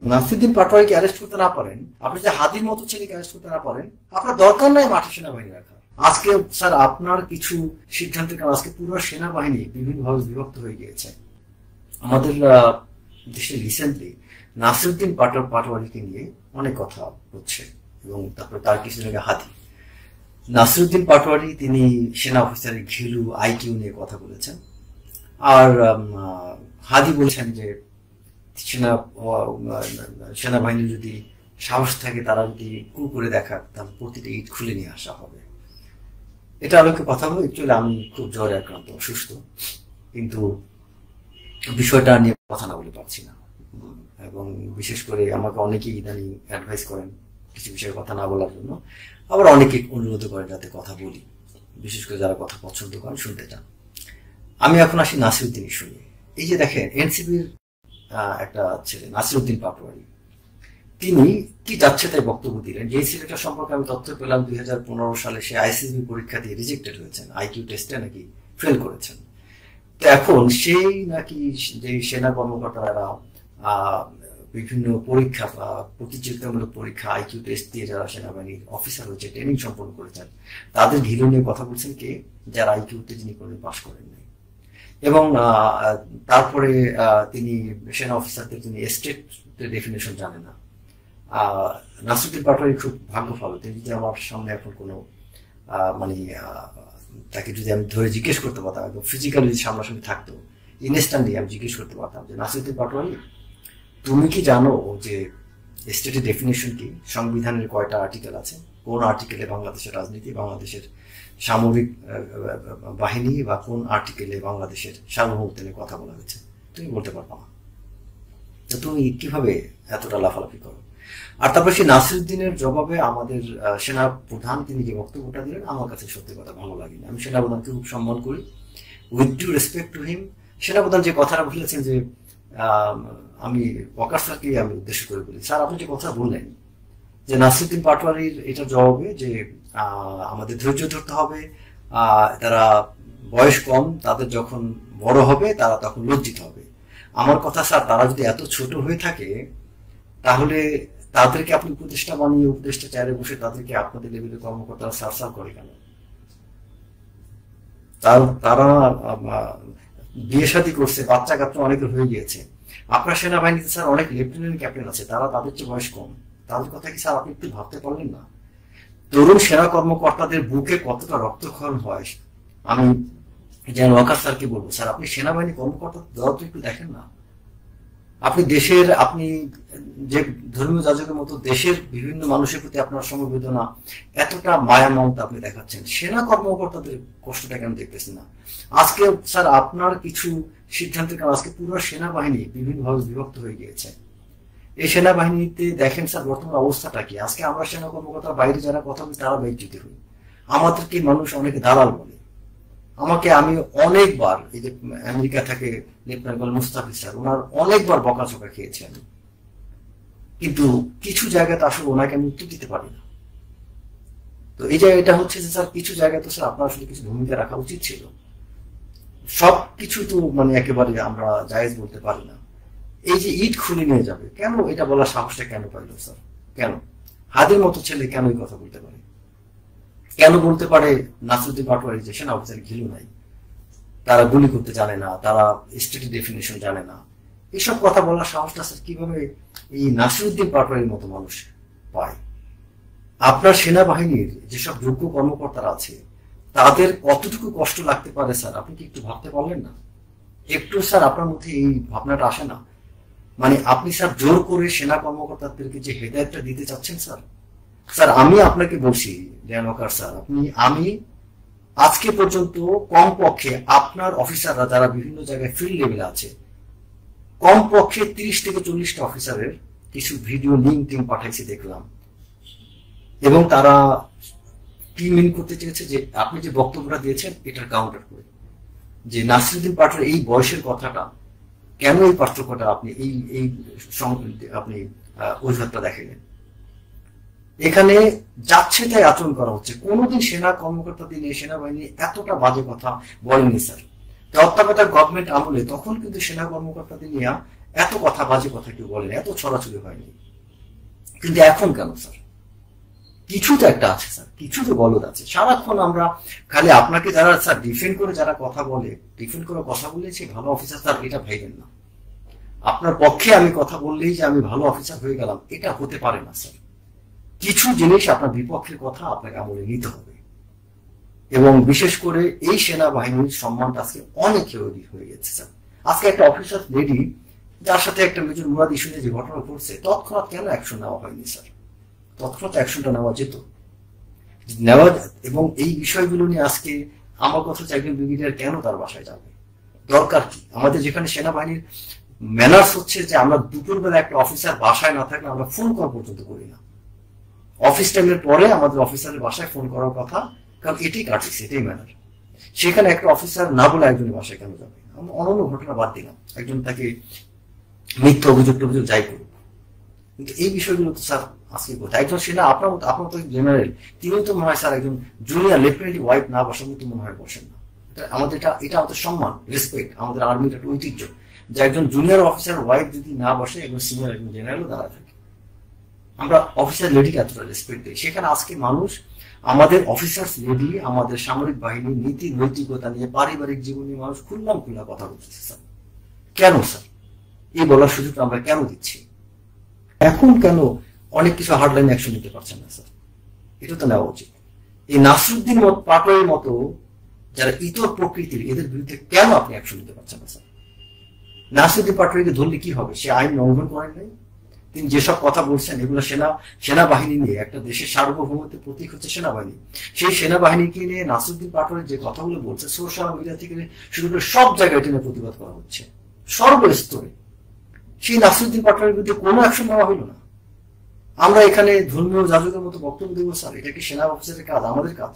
Nasiruddin পাটোয়ারিকে arrest করতে না পারেন, আপনি যে হাদির মতো ছেলেকে অ্যারেস্ট করতে না পারেন, আপনার দরকার নাই মাঠে সেনাবাহিনী রাখা। আজকে স্যার আপনার কিছু সিদ্ধান্তের কারণে আজকে পুরো সেনাবাহিনী বিভিন্নভাবে বিভক্ত হয়ে গিয়েছে। আমাদের দেশে রিসেন্টলি নাসিরুদ্দিন পাটোয়ারিকে নিয়ে অনেক কথা হচ্ছে, এবং তারপর তার কিছুদিন আগে হাদি। নাসিরুদ্দিন পাটোয়ারি তিনি সেনা অফিসারের ঘিলু আইকিউ নিয়ে কথা বলেছেন, আর হাদি বলেছেন যে সেনাবাহিনী যদি সাহস থাকে, তারা যদি কু করে দেখাক, তাহলে প্রতিটা ইট খুলে নিয়ে আসা হবে। এটা আলোকে কথা বলে। একচুয়ালি আমি খুব জ্বরে আক্রান্ত, অসুস্থ, কিন্তু বিষয়টা নিয়ে কথা না বলে পারছি না। এবং বিশেষ করে আমাকে অনেকেই ইদানিং অ্যাডভাইস করেন কিছু বিষয়ে কথা না বলার জন্য, আবার অনেকে অনুরোধ করেন যাতে কথা বলি, বিশেষ করে যারা কথা পছন্দ করেন, শুনতে চান। আমি এখন আসি নাসিরুদ্দিন ইস্যু নিয়ে। এই যে দেখেন, এনসিপির একটা ছেলে নাসিরুদ্দিন পাটোয়ারি, তিনি কি যাচ্ছে তাই বক্তব্য দিলেন। যে ছেলেটা সম্পর্কে আমি তথ্য পেলাম 2015 সালে সে আইসিসবি পরীক্ষা দিয়ে রিজেক্টেড হয়েছেন, আইকিউ টেস্টে নাকি ফেল করেছেন। তো এখন সেই নাকি যে সেনা কর্মকর্তারা বিভিন্ন পরীক্ষা বা প্রতিযোগিতামূলক পরীক্ষা আইকিউ টেস্ট দিয়ে যারা সেনাবাহিনীর অফিসার হয়েছে, ট্রেনিং সম্পন্ন করেছেন, তাদের ঘিলু নিয়ে কথা বলছেন কে, যারা আইকিউতে যিনি কোনো পাস করেন নাই। এবং তারপরে তিনি সেনা অফিসারদের তিনি স্টেট ডেফিনেশন জানে না। নাসিরুদ্দিন পাটোয়ারি খুব ভাগ্য ভালো, তিনি যদি আমার সামনে এখন কোনো মানে তাকে যদি আমি ধরে জিজ্ঞেস করতে পারতাম, একদম ফিজিক্যালি যদি সামনাসামনি থাকতো, ইনস্ট্যান্টলি আমি জিজ্ঞেস করতে পারতাম যে নাসিরুদ্দিন পাটোয়ারি, তুমি কি জানো যে স্টেটের ডেফিনেশন কি, সংবিধানের কয়টা আর্টিকেল আছে, কোন আর্টিকেলে বাংলাদেশের রাজনীতি, বাংলাদেশের সামরিক বাহিনী, বা কোন আর্টিকেলে বাংলাদেশের সার্বভৌমত্ব নিয়ে কথা বলা হয়েছে? তুমি বলতে পারবো না। তো তুমি কিভাবে এতটা লাফালাফি করো? আর তারপরে সেই নাসিরুদ্দিনের জবাবে আমাদের সেনা প্রধান তিনি যে বক্তব্যটা দিলেন, আমার কাছে সত্যি কথা ভালো লাগেনি। আমি সেনা প্রধানকে খুব সম্মান করি, with due respect to him. সেনা প্রধান যে কথাটা বলেছেন যে আমি ওয়াকার স্যারকে আমি উদ্দেশ্য করে বলি, স্যার আপনি যে কথা বললেন যে নাসিরুদ্দিন পাটোয়ারির এটার জবাবে যে আমাদের ধৈর্য ধরতে হবে, তারা বয়স কম, তাদের যখন বড় হবে তারা তখন লজ্জিত হবে। আমার কথা স্যার, তারা যদি এত ছোট হয়ে থাকে, তাহলে তাদেরকে আপনি উপদেষ্টা বানিয়ে উপদেষ্টা চেয়ারে বসে তাদেরকে আপনাদের লেভেলের কর্মকর্তারা সার করে কেন? তারা বিয়ে শাদী করছে, বাচ্চা কাচ্চা অনেকে হয়ে গিয়েছে। আপনার সেনাবাহিনীতে স্যার অনেক লেফটেন্যান্ট ক্যাপ্টেন আছে, তারা তাদের চেয়ে বয়স কম। তাদের কথা কি স্যার আপনি একটু ভাবতে পারলেন না? তরুণ সেনা কর্মকর্তাদের বুকে কতটা রক্তক্ষরণ হয়। আমি যেন ওয়াকার স্যারকে বলবো, স্যার আপনি সেনাবাহিনী কর্মকর্তা দয়া তো একটু দেখেন না। আপনি দেশের, আপনি যে ধর্মীয় যাজকের মতো দেশের বিভিন্ন মানুষের প্রতি আপনার সমবেদনা, এতটা মায়া মমতা আপনি দেখাচ্ছেন, সেনা কর্মকর্তাদের কষ্টটা কেন দেখতেছেন না? আজকে স্যার আপনার কিছু সিদ্ধান্তের কারণে আজকে পুরো সেনাবাহিনী বিভিন্নভাবে বিভক্ত হয়ে গিয়েছে। এই সেনাবাহিনীতে দেখেন স্যার বর্তমান অবস্থাটা কি। আজকে আমরা সেনা কর্মকর্তার বাইরে যারা কথা বলি তারা বেজ্জিত হই, আমাদেরকে মানুষ অনেকে দালাল বলে। আমাকে আমি অনেকবার, এই যে আমেরিকা থেকে লেফটেন্যান্ট কর্নেল মুস্তাফিজ স্যার, ওনার অনেকবার বকাঝকা খেয়েছি আমি, কিন্তু কিছু জায়গাতে আসলে ওনাকে আমি উত্তর দিতে পারি না। তো এই জায়গাটা হচ্ছে যে স্যার কিছু জায়গায় তো স্যার আপনার আসলে কিছু ভূমিকা রাখা উচিত ছিল। সবকিছু তো মানে একেবারে আমরা জায়েজ বলতে পারি না। এই যে ইট খুলে নিয়ে যাবে কেন, এটা বলার সাহসটা কেন পাইল স্যার? কেন হাদের মতো ছেলে কেন এই কথা বলতে পারে? কেন বলতে পারে নাসিরুদ্দিন পাটোয়ারি যে সেনা অফিসার ঘিলু নাই, তারা গুলি করতে জানে না, তারা স্টেট ডেফিনেশন জানে না? এসব কথা বলার সাহসটা স্যার কিভাবে এই নাসিরুদ্দিন পাটোয়ারির মতো মানুষ পায়? আপনার সেনাবাহিনীর যেসব যোগ্য কর্মকর্তারা আছে, তাদের কতটুকু কষ্ট লাগতে পারে স্যার, আপনি কি একটু ভাবতে পারলেন না? একটু স্যার আপনার মধ্যে এই ভাবনাটা আসে না? মানে আপনি স্যার জোর করে সেনা কর্মকর্তাদেরকে যে হেদায়েতটা দিতে চাচ্ছেন স্যার, স্যার আমি আপনাকে বলছি ওয়াকার স্যার, আমি আজকে পর্যন্ত কমপক্ষে আপনার অফিসাররা যারা বিভিন্ন জায়গায় ফিল্ড লেভেলে আছে, কমপক্ষে 30 থেকে 40টা অফিসারের কিছু ভিডিও লিঙ্ক টিম পাঠাইছি দেখলাম, এবং তারা কি মিন করতে চেয়েছে যে আপনি যে বক্তব্যটা দিয়েছেন এটার কাউন্টার করে, যে নাসিরুদ্দিন পাটোয়ারির এই বয়সের কথাটা কেন, এই পার্থক্যটা আপনি এই আপনি অজুহাতটা দেখালেন। এখানে যাচ্ছে তাই আচরণ করা হচ্ছে। কোনোদিন সেনা কর্মকর্তাদের নিয়ে সেনাবাহিনী এতটা বাজে কথা বলেনি স্যার। তত্ত্বাবধায়ক গভর্নমেন্ট আমলে তখন কিন্তু সেনা কর্মকর্তাদের নিয়ে এত কথা, বাজে কথা কেউ বলেন, এত ছড়াছড়ি হয়নি। কিন্তু এখন কেন স্যার? কিছু তো একটা আছে স্যার, কিছু তো গলদ আছে। সারাক্ষণ আমরা খালি আপনাকে যারা স্যার ডিফেন্ড করে যারা কথা বলে, ডিফেন্ড করে কথা বলে যে ভালো অফিসার, স্যার এটা ভাইবেন না। আপনার পক্ষে আমি কথা বললেই যে আমি ভালো অফিসার হয়ে গেলাম, এটা হতে পারে না স্যার। কিছু জিনিস আপনার বিপক্ষের কথা আপনাকে আমলে নিতে হবে। এবং বিশেষ করে এই সেনাবাহিনীর সম্মানটা আজকে অনেক হয়ে গেছে স্যার। আজকে একটা অফিসার লেডি যার সাথে একটা মেজর মুরাদ ইস্যু নিয়ে যে ঘটনা ঘটছে, তৎক্ষণাৎ কেন অ্যাকশন নেওয়া হয়নি স্যার? তৎক্ষণাৎ অ্যাকশনটা নেওয়া যেত। এবং এই বিষয়গুলো নিয়ে আজকে আমার কথা হচ্ছে, একজন ব্রিগেডিয়ার কেন তার বাসায় যাবে? দরকার কি? আমাদের যেখানে সেনাবাহিনীর ম্যানার্স হচ্ছে যে আমরা দুপুরবেলা একটা অফিসার বাসায় না থাকলে আমরা ফোন কল পর্যন্ত করি না। অফিস টাইমের পরে আমাদের অফিসারের বাসায় ফোন করার কথা, কারণ এটাই কাটছে, এটাই ম্যানার। সেখানে একটা অফিসার না বলে একজনের বাসায় কেন যাবে? আমরা অন্যান্য ঘটনা বাদ দিলাম, একজন তাকে মিথ্যা অভিযোগ যাই করুক, কিন্তু এই বিষয়গুলো তো স্যার আজকে কোথায়? একজন সেনা আপনার তো জেনারেল, তিনি তো মনে হয় স্যার একজন জুনিয়র লেফটেন্যান্ট ওয়াইফ না বসার মতো মনে হয় বসেন না। আমাদের এটা আমাদের সম্মান, রেসপেক্ট, আমাদের আর্মির একটা ঐতিহ্য যে একজন জুনিয়র অফিসার ওয়াইফ যদি না বসে, একজন সিনিয়র একজন জেনারেলও দাঁড়ায় থাকে। আমরা অফিসার লেডিকে এতটা রেসপেক্ট দিই। সেখানে আজকে মানুষ আমাদের অফিসার্স লেডি, আমাদের সামরিক বাহিনীর নীতি নৈতিকতা নিয়ে, পারিবারিক জীবন নিয়ে মানুষ খুললাম কথা বলতেছে স্যার। কেন স্যার এই বলার সুযোগ আমরা কেন দিচ্ছি? এখন কেন অনেক কিছু হার্ডলাইন অ্যাকশন নিতে পারছেন না স্যার? এটা তো নেওয়া উচিত। এই নাসরুদ্দিন পাটোয়ারির মতো যারা ইতর প্রকৃতির, এদের বিরুদ্ধে কেন আপনি অ্যাকশন নিতে পারছেন না স্যার? নাসরুদ্দিন পাটোয়ারিকে ধরলে কি হবে? সে আইন লঙ্ঘন করেন নাই। তিনি যেসব কথা বলছেন এগুলো সেনাবাহিনী নিয়ে, একটা দেশের সার্বভৌমত্বের প্রতীক হচ্ছে সেনাবাহিনী। সেই সেনাবাহিনীকে নিয়ে নাসরুদ্দিন পাটোয়ারি যে কথাগুলো বলছে, সোশ্যাল মিডিয়া থেকে শুরু করে সব জায়গায় এটা নিয়ে প্রতিবাদ করা হচ্ছে, সর্বস্তরে। সেই নাসরুদ্দিন পাটোয়ারির বিরুদ্ধে কোনো অ্যাকশন নেওয়া হলো না। আমরা এখানে ধর্মীয় যাজকের মতো বক্তব্য দেবো স্যার? এটা কি সেনা অফিসারের কাজ? আমাদের কাজ?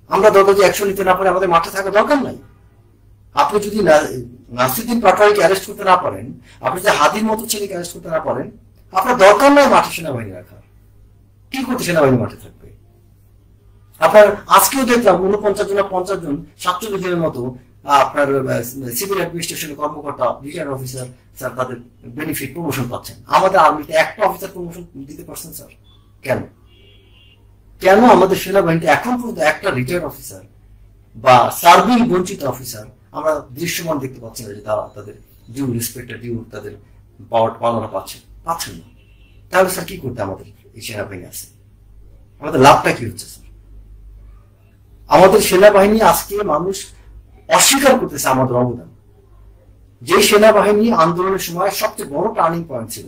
আমরা দরকার যে অ্যাকশন নিতে না পারে আমাদের মাঠে থাকা দরকার নাই। আপনি যদি নাসরুদ্দিন পাটোয়ারিকে অ্যারেস্ট করতে না পারেন, আপনি যদি হাদির মতো ছেলেকে অ্যারেস্ট করতে না পারেন, আপনার দরকার নয় মাঠে সেনাবাহিনী রাখার। কি করতে সেনাবাহিনী মাঠে থাকবে? আপনার আজকেও দেখলাম 49 জন 50 জন 47 জনের মতো আপনার সিভিল অ্যাডমিনিস্ট্রেশনের কর্মকর্তা, রিটায়ার্ড অফিসার স্যার তাদের বেনিফিট প্রমোশন পাচ্ছেন। আমাদের আর্মিতে একটা অফিসার প্রমোশন দিতে পারছেন স্যার? কেন? কেন আমাদের সেনাবাহিনীতে এখন পর্যন্ত একটা রিটায়ার্ড অফিসার বা সার্ভিং বঞ্চিত অফিসার আমরা দৃশ্যমান দেখতে পাচ্ছি না যে তারা তাদের ডিউ রেসপেক্ট, ডিউ তাদের পাওনা পাচ্ছেন না? তাহলে স্যার কি করতে আমাদের এই সেনাবাহিনী আছে? আমাদের লাভটা কি হচ্ছে স্যার? আমাদের সেনাবাহিনী আজকে মানুষ অস্বীকার করতেছে আমাদের অবদান। যে সেনাবাহিনী আন্দোলনের সময় সবচেয়ে বড় টার্নিং পয়েন্ট ছিল,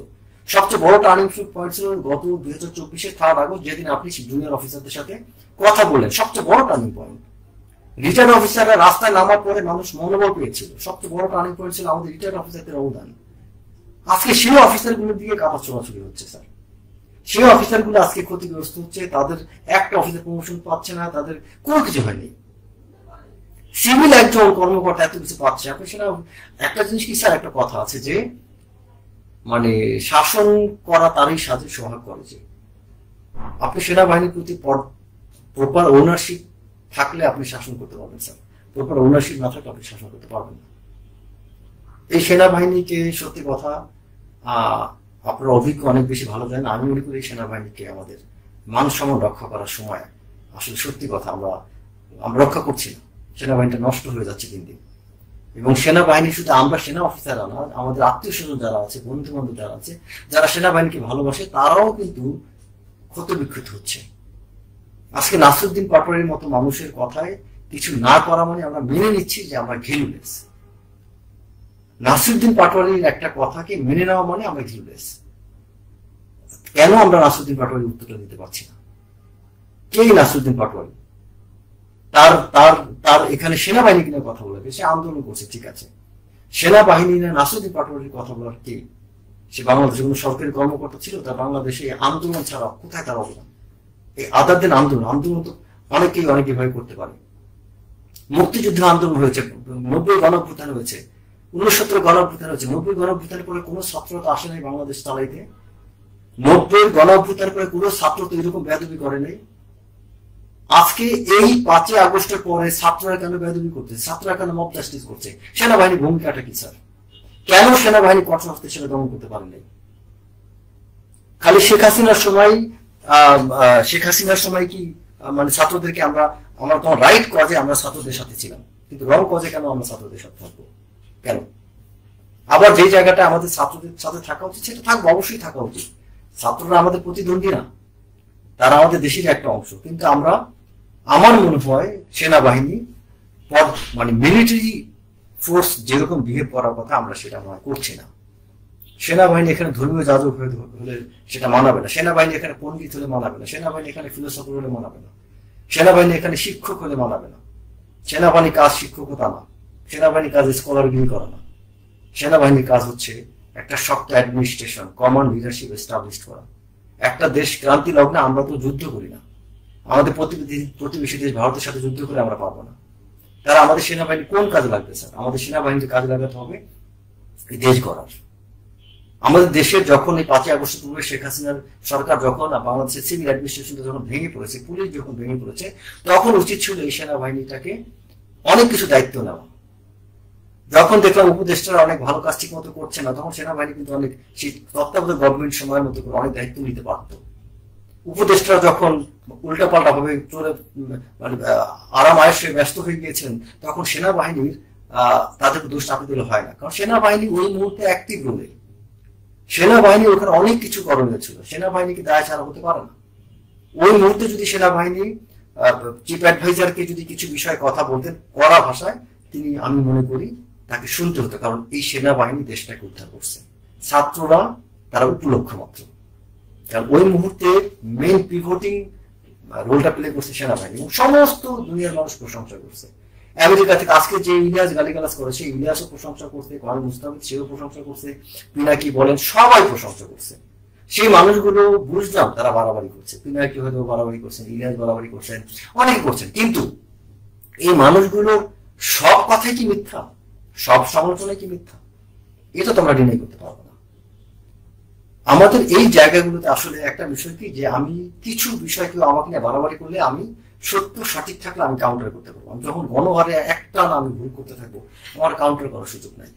সবচেয়ে বড় টার্নিং পয়েন্ট ছিল গত 2024-এর 3 আগস্ট, যেদিন আপনি জুনিয়র অফিসারদের সাথে কথা বললেন। সবচেয়ে বড় টার্নিং পয়েন্ট। রিটায়ার্ড অফিসাররা রাস্তায় নামার পরে মানুষ মনোবল পেয়েছিল। সবচেয়ে বড় টার্নিং পয়েন্ট ছিল আমাদের রিটায়ার্ড অফিসারদের অবদান। আজকে সেই অফিসারগুলোর দিকে কাটা চলাচলি হচ্ছে স্যার। সেই অফিসারগুলো আজকে ক্ষতিগ্রস্ত হচ্ছে, তাদের একটা অফিসার প্রমোশন পাচ্ছে না, তাদের কোনো কিছু হয়নি। সিভিল একজন কর্মকর্তা এত কিছু পাচ্ছে। আপনি সেটা একটা জিনিস কি স্যার, একটা কথা আছে যে মানে শাসন করা তারই সাথে সহায়ক করে। যে আপনি সেনাবাহিনীর প্রতি প্রপার ওনারশিপ থাকলে আপনি শাসন করতে পারবেন স্যার। প্রপার ওনারশিপ না থাকলে আপনি শাসন করতে পারবেন না। এই সেনাবাহিনীকে সত্যি কথা আপনার অভিজ্ঞ অনেক বেশি ভালো জানেন। আমি মনে করি এই সেনাবাহিনীকে আমাদের মান সম্মান রক্ষা করার সময় আসলে সত্যি কথা আমরা রক্ষা করছি না। সেনাবাহিনীটা নষ্ট হয়ে যাচ্ছে দিন দিন। এবং সেনাবাহিনী শুধু আমরা সেনা অফিসাররা না, আমাদের আত্মীয় স্বজন যারা আছে, বন্ধু বান্ধব যারা আছে, যারা সেনাবাহিনীকে ভালোবাসে, তারাও কিন্তু ক্ষত বিক্ষত হচ্ছে। আজকে নাসরুদ্দিন পাটোয়ারির মতো মানুষের কথায় কিছু না করা মানে আমরা মেনে নিচ্ছি যে আমরা ঘিলুলেস। নাসরুদ্দিন পাটোয়ারির একটা কথাকে মেনে নেওয়া মানে আমরা ঘিলুলেস। কেন আমরা নাসরুদ্দিন পাটোয়ারির উত্তরটা দিতে পারছি না? কে নাসরুদ্দিন পাটোয়ারি? তার এখানে সেনাবাহিনী কিনে কথা বলে, সে আন্দোলন করছে, ঠিক আছে। সেনাবাহিনী না নাসরুদ্দিন পাটোয়ারির কথা বলার কে? সে বাংলাদেশে কোনো সরকারি কর্মকর্তা ছিল? তার বাংলাদেশে আন্দোলন ছাড়া কোথায় তার অবদান? এই আদারদের আন্দোলন তো অনেকেই ভাবে করতে পারে। মুক্তিযুদ্ধ আন্দোলন হয়েছে, 90 গণঅভ্যুত্থান হয়েছে, 69 গণঅভ্যুত্থান হয়েছে। 90 গণঅভ্যুত্থানের পরে কোনো ছাত্র তো আসে নাই বাংলাদেশ চালাইতে। 90 গণঅভ্যুত্থানের পরে কোনো ছাত্র তো এরকম বেয়াদবি করে নাই। আজকে এই 5 আগস্টের পরে ছাত্ররা কেন বেয়াদবি করতেছে? ছাত্ররা কেন মব জাস্টিস করছে? সেনাবাহিনীর ভূমিকাটা কি স্যার? কেন সেনাবাহিনী কঠোর হস্তে সেটা দমন করতে পারেনি? খালি শেখ হাসিনার সময় কি মানে ছাত্রদেরকে আমরা তোমার রাইট কজে আমরা ছাত্রদের সাথে ছিলাম, কিন্তু রং কজে কেন আমরা ছাত্রদের সাথে থাকবো কেন? আবার যে জায়গাটা আমাদের ছাত্রদের সাথে থাকা উচিত সেটা থাকবো, অবশ্যই থাকা উচিত। ছাত্ররা আমাদের প্রতিদ্বন্দ্বী না, তারা আমাদের দেশের একটা অংশ। কিন্তু আমরা, আমার মনে হয় সেনাবাহিনী মানে মিলিটারি ফোর্স যেরকম বিহেভ করার কথা আমরা সেটা মনে করছি না। সেনাবাহিনী এখানে ধর্মীয় যাজক হলে সেটা মানাবে না, সেনাবাহিনী এখানে পণ্ডিত হলে মানাবে না, সেনাবাহিনী এখানে ফিলোসফার হলে মানাবে না, সেনাবাহিনী এখানে শিক্ষক হলে মানাবে না। সেনাবাহিনীর কাজ শিক্ষকতা না, সেনাবাহিনীর কাজ স্কলারগিরি করা না। সেনাবাহিনীর কাজ হচ্ছে একটা শক্ত অ্যাডমিনিস্ট্রেশন, কমন লিডারশিপ এস্টাবলিশ করা। একটা দেশ ক্রান্তি লগ্নে আমরা তো যুদ্ধ করি না, আমাদের প্রতিবেশী দেশ ভারতের সাথে যুদ্ধ করে আমরা পারবো না। তারা আমাদের সেনাবাহিনী কোন কাজে লাগবে স্যার? আমাদের সেনাবাহিনীকে কাজে লাগাতে হবে দেশ গড়ার। আমাদের দেশের যখন এই 5ই আগস্ট পূর্বে শেখ হাসিনার সরকার যখন বাংলাদেশের সিভিল অ্যাডমিনিস্ট্রেশনটা যখন ভেঙে পড়েছে, পুলিশ যখন ভেঙে পড়েছে, তখন উচিত ছিল এই সেনাবাহিনীটাকে অনেক কিছু দায়িত্ব নেওয়া। যখন দেখলাম উপদেষ্টারা অনেক ভালো কাজ ঠিক মতো করছে না, তখন সেনাবাহিনী কিন্তু অনেক সেই তত্ত্বাবধায়ক গভর্নমেন্ট সময়ের মতো করে অনেক দায়িত্ব নিতে পারত। উপদেষ্টারা যখন উল্টাপাল্টা ভাবে চলে মানে আরাম আয়েসে ব্যস্ত হয়ে গিয়েছেন, তখন সেনাবাহিনীর তাদের দোষ চাপিয়ে দিলে হয় না, কারণ সেনাবাহিনী ওই মুহূর্তে অ্যাক্টিভ রোলে। সেনাবাহিনী ওখানে অনেক কিছু করণীয় ছিল, সেনাবাহিনীকে দায় ছাড়া হতে পারে না। ওই মুহূর্তে যদি সেনাবাহিনী চিফ অ্যাডভাইজারকে যদি কিছু বিষয়ে কথা বলতেন কড়া ভাষায়, তিনি, আমি মনে করি তাকে শুনতে হতো, কারণ এই সেনাবাহিনী দেশটাকে উদ্ধার করছে। ছাত্ররা তারা উপলক্ষ মাত্র, কারণ ওই মুহূর্তে মেইন পিভটিং রোলটা প্লে করছে সেনাবাহিনী, এবং সমস্ত দুনিয়ার মানুষ প্রশংসা করছে। আমেরিকা থেকে আজকে যে ইলিয়াস গালিগালাজ করেছে, ইলিয়াসও প্রশংসা করছে, কামাল মুস্তাফিজ সেও প্রশংসা করছে, পিনাকি বলেন, সবাই প্রশংসা করছে। সেই মানুষগুলো বুঝলাম তারা বাড়াবাড়ি করছে, পিনাকি হয়তো বাড়াবাড়ি করছেন, ইলিয়াস বাড়াবাড়ি করছেন, অনেকে করছেন, কিন্তু এই মানুষগুলো সব কথাই কি মিথ্যা? সব সমালোচনায় কি মিথ্যা? এটা তোমরা ডিনাই করতে পারবে না। আমাদের এই জায়গাগুলোতে আসলে একটা বিষয় কি, যে আমি কিছু বিষয় কেউ আমাকে নিয়ে বাড়াবাড়ি করলে, আমি সত্য সঠিক থাকলে আমি কাউন্টার করতে পারবো। আমি যখন গণহারে একটা না আমি ভুল করতে থাকবো, আমার কাউন্টার করার সুযোগ নাই।